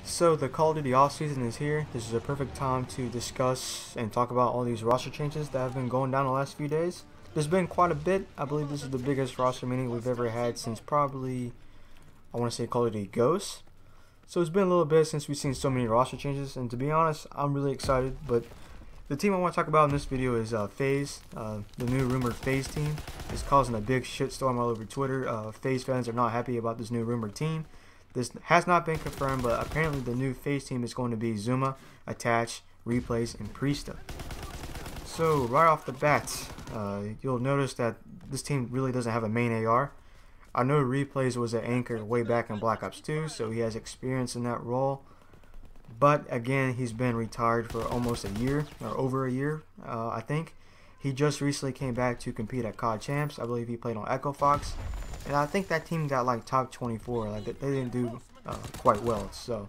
So the Call of Duty offseason is here. This is a perfect time to discuss and talk about all these roster changes that have been going down the last few days. There's been quite a bit. I believe this is the biggest roster meeting we've ever had since probably, I want to say, Call of Duty Ghosts. So it's been a little bit since we've seen so many roster changes, and to be honest, I'm really excited. But the team I want to talk about in this video is FaZe. The new rumored FaZe team is causing a big shitstorm all over Twitter. FaZe fans are not happy about this new rumored team. This has not been confirmed, but apparently the new FaZe team is going to be Zooma, Attach, Replays, and Priestah. So right off the bat, you'll notice that this team really doesn't have a main AR. I know Replays was an anchor way back in Black Ops 2, so he has experience in that role. But again, he's been retired for almost a year, or over a year, I think. He just recently came back to compete at COD Champs. I believe he played on Echo Fox. And I think that team got like top 24. Like they didn't do quite well. So,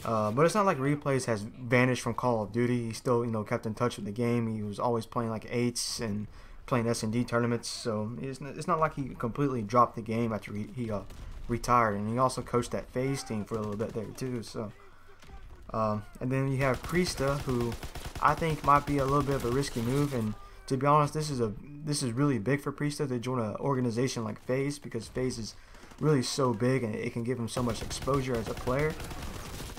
but it's not like Replays has vanished from Call of Duty. He still, kept in touch with the game. He was always playing like 8s and playing S&D tournaments. So it's not like he completely dropped the game after he retired. And he also coached that FaZe team for a little bit there too. So, and then you have Priestah, who I think might be a little bit of a risky move. And to be honest, this is really big for Priestah to join an organization like FaZe, because FaZe is really so big and it can give him so much exposure as a player,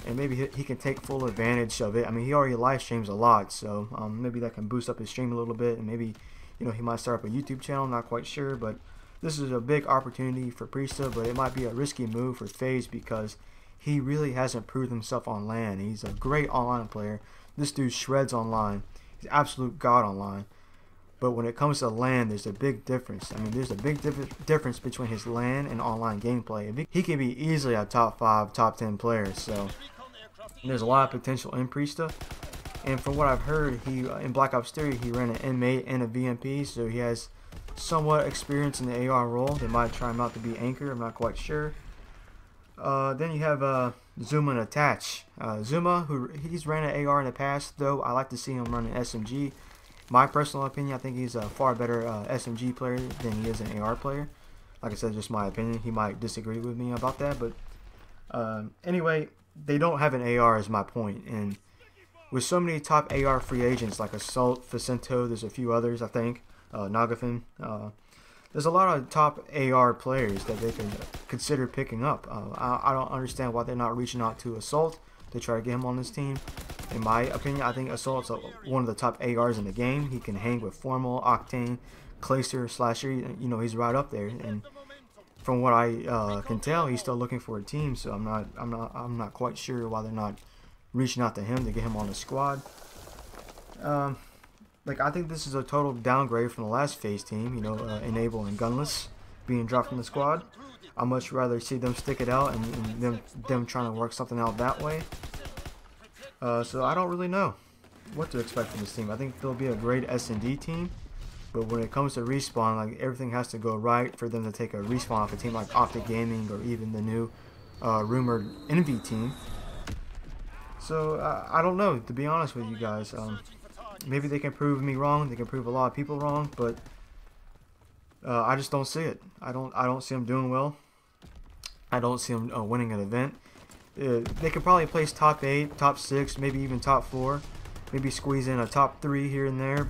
and maybe he can take full advantage of it. I mean, he already live streams a lot, so maybe that can boost up his stream a little bit, and maybe he might start up a YouTube channel. I'm not quite sure, but this is a big opportunity for Priestah, but it might be a risky move for FaZe because he really hasn't proved himself on LAN. He's a great online player. This dude shreds online. He's absolute god online. But when it comes to LAN, there's a big difference. I mean, there's a big difference between his LAN and online gameplay. He can be easily a top 5, top 10 player. So there's a lot of potential in Priestah. And from what I've heard, he in Black Ops 3, he ran an M8 and a VMP, so he has somewhat experience in the AR role. They might try him out to be anchor. I'm not quite sure. Then you have Zooma and Attach. Zooma, he's ran an AR in the past, though I like to see him run an SMG. My personal opinion, I think he's a far better SMG player than he is an AR player. Like I said, just my opinion. He might disagree with me about that, but anyway, they don't have an AR is my point. And with so many top AR free agents like Assault, Facento, there's a few others, I think, Nagafin, there's a lot of top AR players that they can consider picking up. I don't understand why they're not reaching out to Assault to try to get him on this team. In my opinion, I think Assault's one of the top ARs in the game. He can hang with Formal, Octane, Clayster, Slasher. He's right up there. And from what I can tell, he's still looking for a team. So I'm not quite sure why they're not reaching out to him to get him on the squad. I think this is a total downgrade from the last FaZe team. Enable and Gunless being dropped from the squad. I'd much rather see them stick it out and them trying to work something out that way. So I don't really know what to expect from this team. I think they'll be a great S&D team, but when it comes to respawn, like everything has to go right for them to take a respawn off a team like Optic Gaming or even the new rumored Envy team. So I don't know, to be honest with you guys. Maybe they can prove me wrong. They can prove a lot of people wrong, but I just don't see it. I don't see them doing well. I don't see them winning an event. They could probably place top 8, top 6, maybe even top 4. Maybe squeeze in a top 3 here and there.